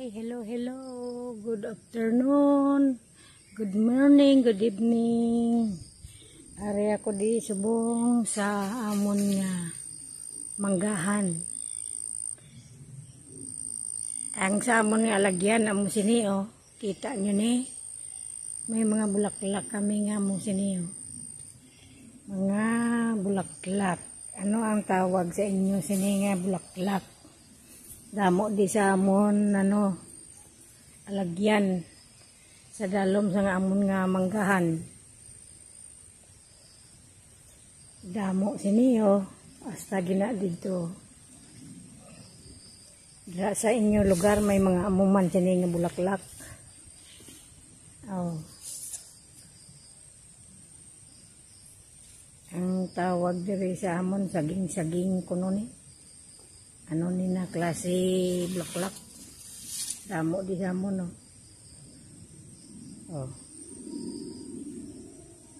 Hello, hello. Good afternoon. Good morning, good evening. Ari ako di subong sa amon nga manggahan. Ang sa amon nga alagyan amo sini oh. Kita nyo ni. May mga bulaklak kami nga amo sini oh. Mga bulaklak. Ano ang tawag sa inyo sini nga bulaklak? Damo di sa amon alagyan sa dalom sa amon nga manggahan. Damo sini oh, hasta gina dito. Dira sa inyo lugar may mga amuman sini nga bulaklak. Oh. Ang tawag diri sa amon saging-saging kuno ni. Ano ni na klase bulaklak. Damo di sa amon oh. Oh.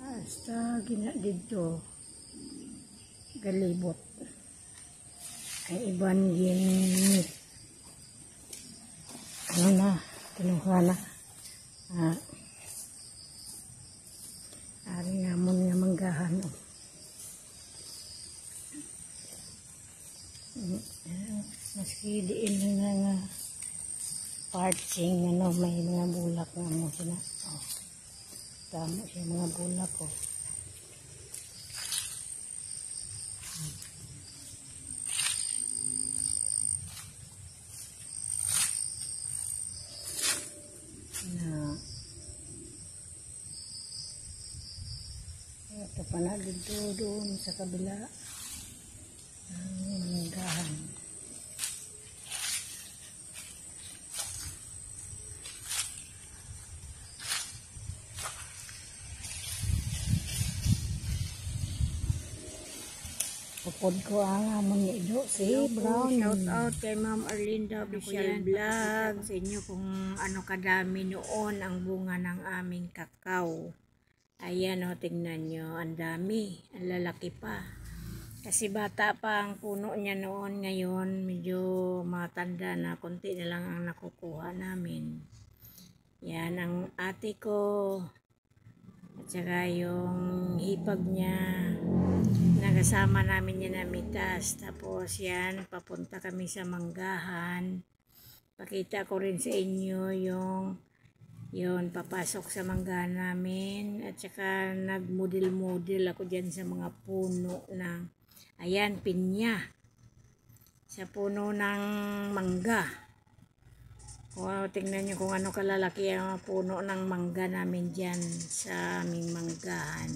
Hasta gina dito. Galibot. Ang iban yin ano na kinuha na ari nga mo nga manggahan oh. Maski diin na nga parching may mga bulak nga mo sila oh. Tama siya mga bulak oh. Ito pa na dito doon sa kabila ang manggahan. Pupod ko ang amon ni Ido si Brown. Shout out kay Ma'am Arlinda Official Vlog sa inyo kung ano kadami noon ang bunga ng aming kakao. Ayan o, tingnan nyo, ang dami, ang lalaki pa. Kasi bata pa ang puno niya noon, ngayon medyo matanda na, konti na lang ang nakukuha namin. Yan ang ate ko, at saka yung hipag niya, nakasama namin yan na mitas. Tapos yan, papunta kami sa manggahan. Pakita ko rin sa inyo yung papasok sa manggahan namin. At saka nagmodel-model ako dyan sa mga puno ng, ayan, pinya. Sa puno ng mangga. O, tingnan nyo kung ano kalalaki ang puno ng mangga namin dyan sa aming manggahan.